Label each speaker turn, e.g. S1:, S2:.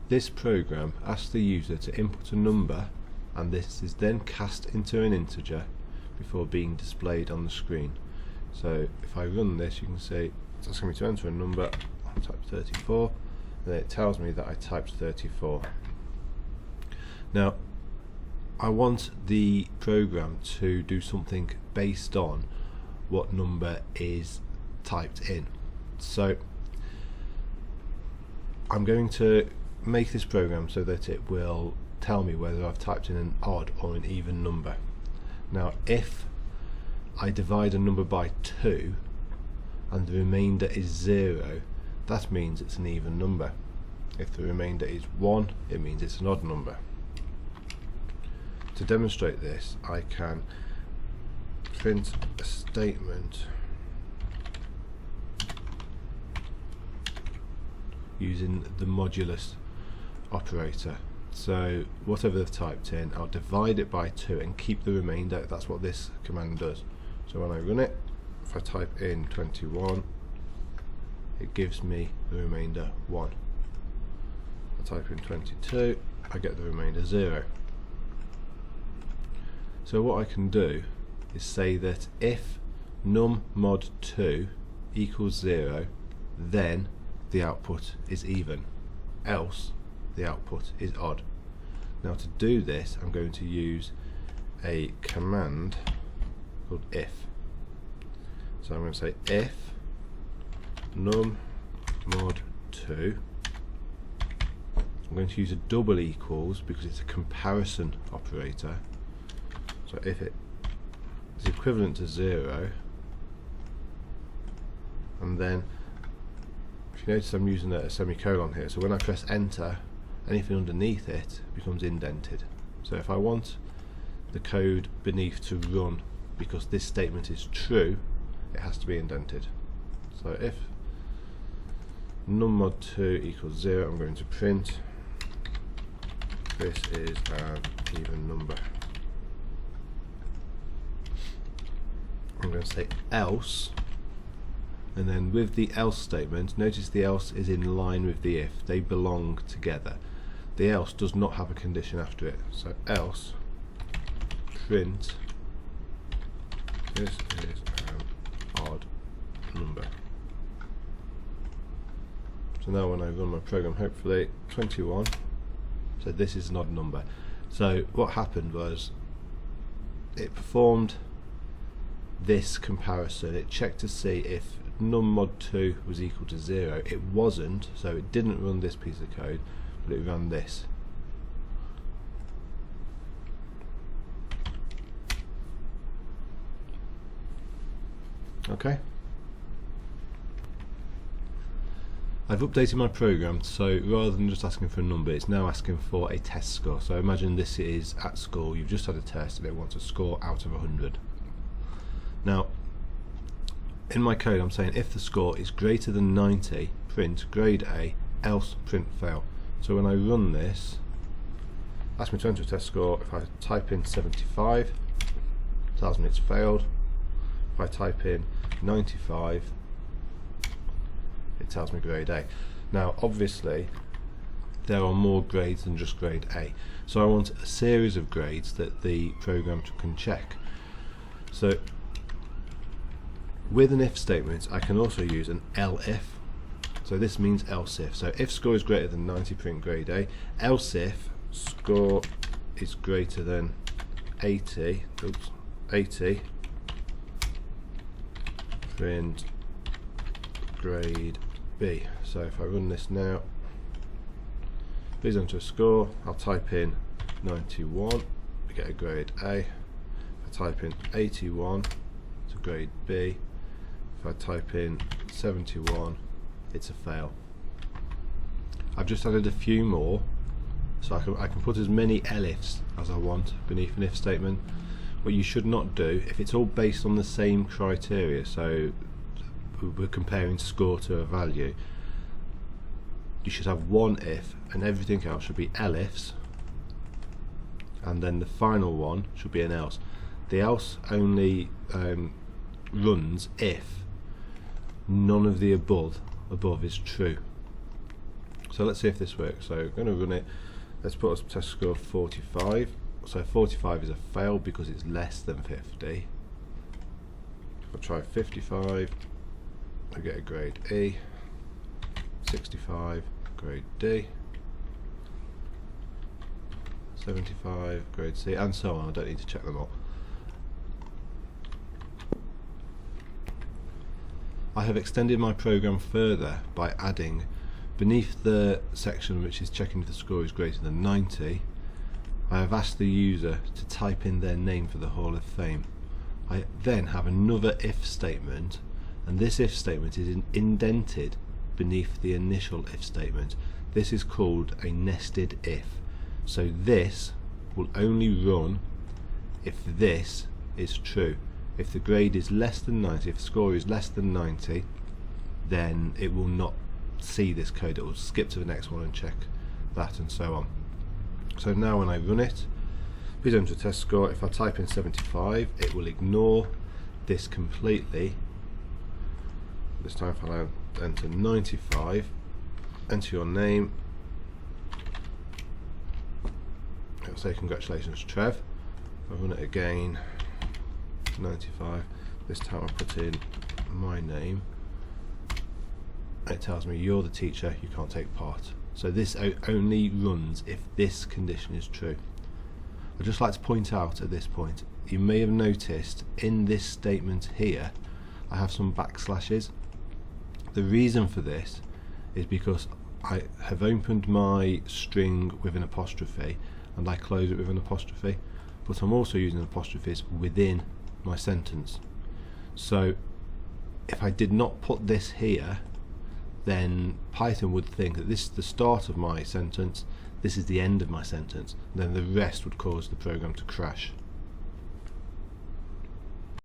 S1: this program asks the user to input a number, and this is then cast into an integer before being displayed on the screen. So if I run this, you can see it's asking me to enter a number. I type 34, and then it tells me that I typed 34. Now I want the program to do something based on what number is typed in. So I'm going to make this program so that it will tell me whether I've typed in an odd or an even number. Now if I divide a number by 2 and the remainder is 0, that means it's an even number. If the remainder is 1, it means it's an odd number. To demonstrate this, I can print a statement using the modulus operator. So whatever they've typed in, I'll divide it by 2 and keep the remainder. That's what this command does. So when I run it, if I type in 21, it gives me the remainder 1. I type in 22, I get the remainder 0. So what I can do is say that if num mod 2 equals 0, then the output is even, else the output is odd. Now to do this, I'm going to use a command called if. So I'm going to say if num mod 2, I'm going to use a double equals because it's a comparison operator. So if it is equivalent to 0, and then if you notice I'm using a semicolon here, so when I press enter, anything underneath it becomes indented. So if I want the code beneath to run because this statement is true, it has to be indented. So if num mod 2 equals 0, I'm going to print this is an even number. I'm going to say else, and then with the else statement, notice the else is in line with the if. They belong together. The else does not have a condition after it. So else print this is an odd number. So now when I run my program, hopefully 21, so this is an odd number. So what happened was it performed this comparison. It checked to see if num mod 2 was equal to 0. It wasn't, so it didn't run this piece of code, but it ran this. Okay. I've updated my program, so rather than just asking for a number, it's now asking for a test score. So imagine this is at school, you've just had a test and it wants a score out of 100. Now, in my code I'm saying if the score is greater than 90, print grade A, else print fail. So when I run this, ask me to enter a test score. If I type in 75, it tells me it's failed. If I type in 95, it tells me grade A. Now obviously there are more grades than just grade A, so I want a series of grades that the program can check. So with an if statement I can also use an elif. So this means else if. So if score is greater than 90, print grade A. Else if score is greater than 80, print grade B. So if I run this now, please enter a score. I'll type in 91, I get a grade A. If I type in 81, it's a grade B. If I type in 71, it's a fail. I've just added a few more, so I can put as many elifs as I want beneath an if statement. What you should not do, if it's all based on the same criteria, so we're comparing score to a value, you should have one if and everything else should be elifs, and then the final one should be an else. The else only runs if none of the above is true. So let's see if this works. So I'm going to run it. Let's put a test score of 45. So 45 is a fail because it's less than 50. If I try 55, I get a grade E. 65, grade D. 75, grade C, and so on. I don't need to check them all. I have extended my program further by adding, beneath the section which is checking if the score is greater than 90, I have asked the user to type in their name for the Hall of Fame. I then have another if statement, and this if statement is indented beneath the initial if statement. This is called a nested if. So this will only run if this is true. If the grade is less than 90, if the score is less than 90, then it will not see this code. It will skip to the next one and check that, and so on. So now when I run it, please enter a test score. If I type in 75, it will ignore this completely. This time if I enter 95, enter your name, it'll say congratulations Trev. If I run it again, 95, this time I put in my name, it tells me you're the teacher, you can't take part. So this only runs if this condition is true. I'd just like to point out at this point, you may have noticed in this statement here I have some backslashes. The reason for this is because I have opened my string with an apostrophe and I close it with an apostrophe, but I'm also using apostrophes within my sentence. So if I did not put this here, then Python would think that this is the start of my sentence, this is the end of my sentence, and then the rest would cause the program to crash.